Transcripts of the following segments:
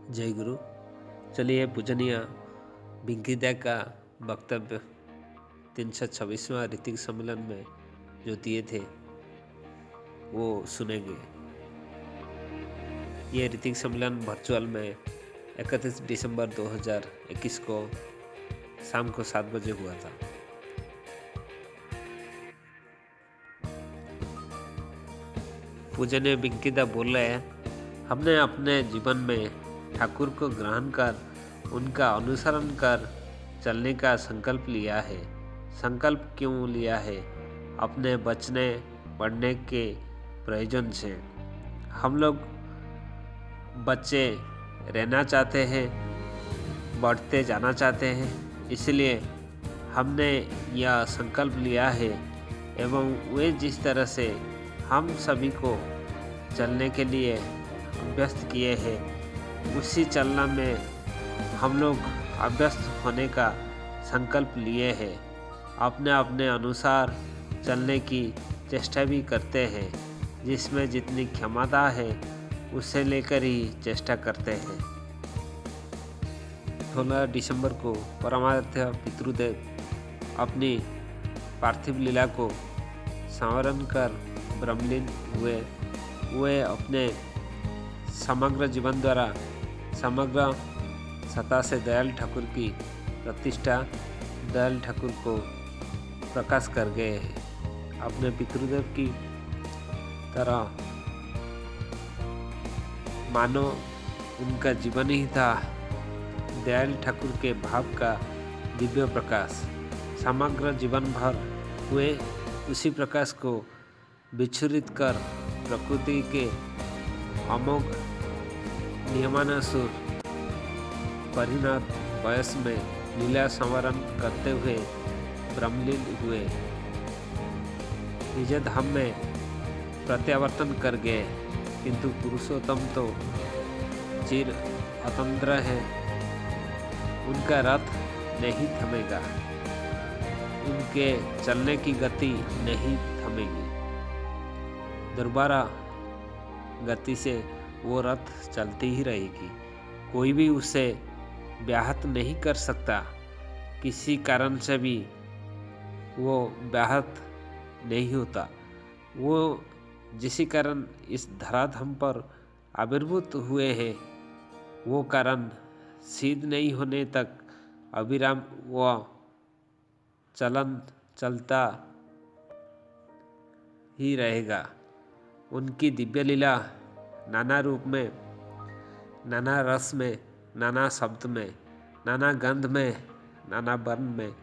जय गुरु। चलिए पूजनीय बिंकीदा का वक्तव्य 326वां ऋतिक सम्मेलन में जो दिए थे वो सुनेंगे। ये ऋतिक सम्मेलन वर्चुअल में 31 दिसंबर 2021 को शाम को 7 बजे हुआ था। पूजनीय बिंकीदा बोल रहे हैं, हमने अपने जीवन में ठाकुर को ग्रहण कर उनका अनुसरण कर चलने का संकल्प लिया है। संकल्प क्यों लिया है? अपने बचने पढ़ने के प्रयोजन से। हम लोग बच्चे रहना चाहते हैं, बढ़ते जाना चाहते हैं, इसलिए हमने यह संकल्प लिया है एवं वे जिस तरह से हम सभी को चलने के लिए अभ्यस्त किए हैं, उसी चलना में हम लोग अभ्यस्त होने का संकल्प लिए हैं। अपने अपने अनुसार चलने की चेष्टा भी करते हैं, जिसमें जितनी क्षमता है उसे लेकर ही चेष्टा करते हैं। 16 दिसंबर को परमाराध्य पितृदेव अपनी पार्थिव लीला को संवरण कर ब्रह्मलीन हुए। वे अपने समग्र जीवन द्वारा समग्र सत्ता से दयाल ठाकुर की प्रतिष्ठा, दयाल ठाकुर को प्रकाश कर गए हैं। अपने पितृदेव की तरह मानो उनका जीवन ही था दयाल ठाकुर के भाव का दिव्य प्रकाश। समग्र जीवन भर हुए उसी प्रकाश को विच्छुरित कर प्रकृति के अमोघ नियमानुसार परिणत वयस में लीला संवरण करते हुए ब्रह्मलीन हुए। निज धाम में प्रत्यावर्तन कर गए, किंतु पुरुषोत्तम तो चिर अतंत्र है। उनका रथ नहीं थमेगा, उनके चलने की गति नहीं थमेगी। दोबारा गति से वो रथ चलती ही रहेगी। कोई भी उसे व्याहत नहीं कर सकता। किसी कारण से भी वो व्याहत नहीं होता। वो जिसी कारण इस धराधाम पर आविर्भूत हुए हैं, वो कारण सिद्ध नहीं होने तक अविराम वह चलन चलता ही रहेगा। उनकी दिव्य लीला नाना रूप में, नाना रस में, नाना शब्द में, नाना गंध में, नाना वर्ण में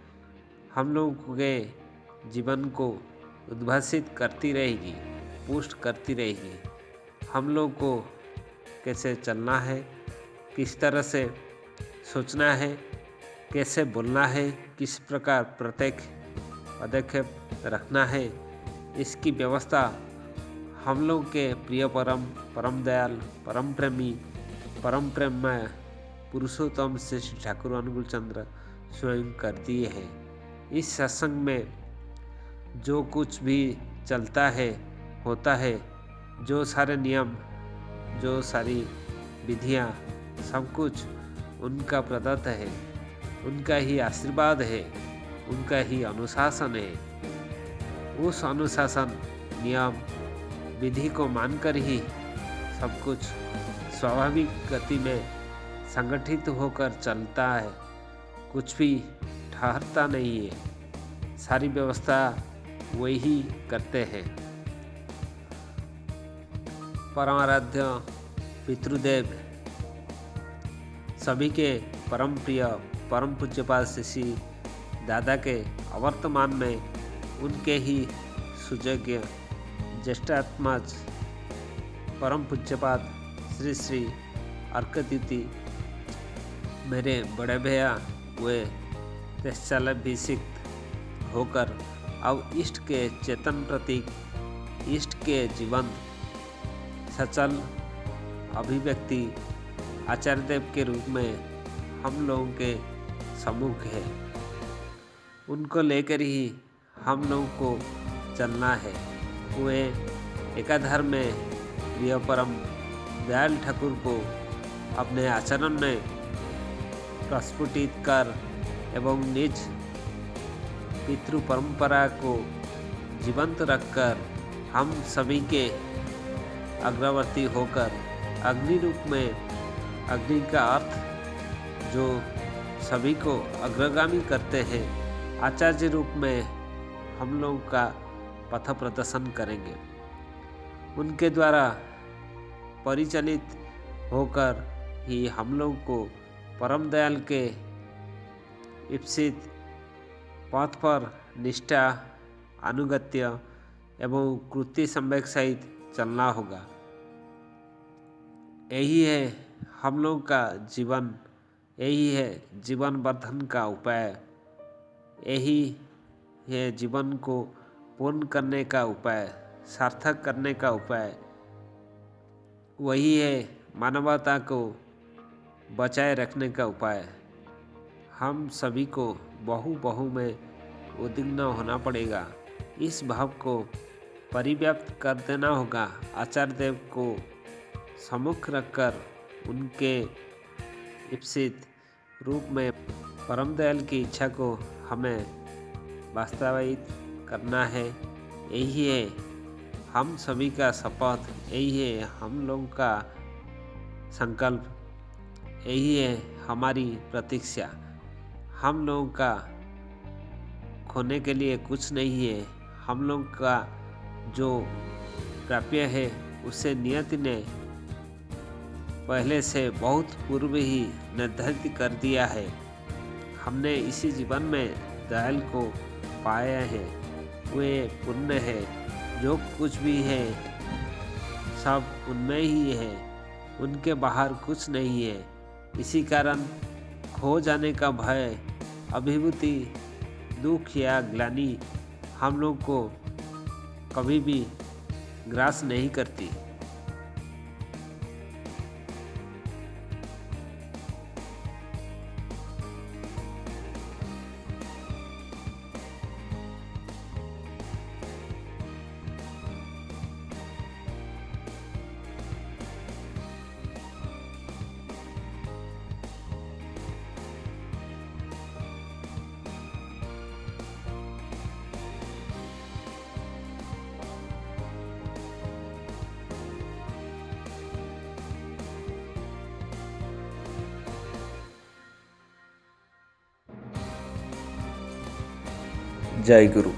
हम लोगों के जीवन को उद्भासित करती रहेगी, पुष्ट करती रहेगी। हम लोग को कैसे चलना है, किस तरह से सोचना है, कैसे बोलना है, किस प्रकार प्रत्येक पदक्षेप रखना है, इसकी व्यवस्था हम लोग के प्रिय परम दयाल, परम प्रेमी, परम प्रेममय पुरुषोत्तम श्री ठाकुर अनुकूल चंद्र स्वयं कर दिए हैं। इस सत्संग में जो कुछ भी चलता है, होता है, जो सारे नियम, जो सारी विधियाँ, सब कुछ उनका प्रदत्त है, उनका ही आशीर्वाद है, उनका ही अनुशासन है। उस अनुशासन, नियम, विधि को मानकर ही सब कुछ स्वाभाविक गति में संगठित होकर चलता है। कुछ भी ठहरता नहीं है। सारी व्यवस्था वही करते हैं। परमाराध्य पितृदेव सभी के परम प्रिय, परम पूज्यपाद श्री दादा के अवर्तमान में उनके ही सुयोग्य ज्येष्ठात्मज परम पूज्यपाद श्री श्री अर्कद्युति मेरे बड़े भैया वे तेजस्चालाभिषिक्त होकर अब इष्ट के चेतन प्रतीक, इष्ट के जीवंत सचल अभिव्यक्ति आचार्य देव के रूप में हम लोगों के सम्मुख है। उनको लेकर ही हम लोगों को चलना है। वे एकाधार में प्रिय परम दयाल ठाकुर को अपने आचरण में प्रस्फुटित कर एवं निज पितृ परंपरा को जीवंत रखकर हम सभी के अग्रवर्ती होकर अग्नि रूप में, अग्नि का अर्थ जो सभी को अग्रगामी करते हैं, आचार्य रूप में हम लोग का पथ प्रदर्शन करेंगे। उनके द्वारा परिचालित होकर ही हम लोग को परम दयाल के ईप्सित पथ पर निष्ठा, अनुगत्य एवं कृति सम्यक सहित चलना होगा। यही है हम लोग का जीवन, यही है जीवन वर्धन का उपाय, यही है जीवन को पूर्ण करने का उपाय, सार्थक करने का उपाय। वही है मानवता को बचाए रखने का उपाय। हम सभी को बहु में उद्विग्न होना पड़ेगा। इस भाव को परिव्याप्त कर देना होगा। आचार्य देव को सम्मुख रखकर उनके ईप्सित रूप में परम दयाल की इच्छा को हमें वास्तवित करना है। यही है हम सभी का शपथ, यही है हम लोगों का संकल्प, यही है हमारी प्रतीक्षा। हम लोगों का खोने के लिए कुछ नहीं है। हम लोग का जो प्राप्य है उसे नियति ने पहले से बहुत पूर्व ही निर्धारित कर दिया है। हमने इसी जीवन में दयाल को पाया है, वे पुण्य है। जो कुछ भी है सब उनमें ही है, उनके बाहर कुछ नहीं है। इसी कारण खो जाने का भय, अभिभूति, दुख या ग्लानि हम लोग को कभी भी ग्रास नहीं करती। जय गुरु।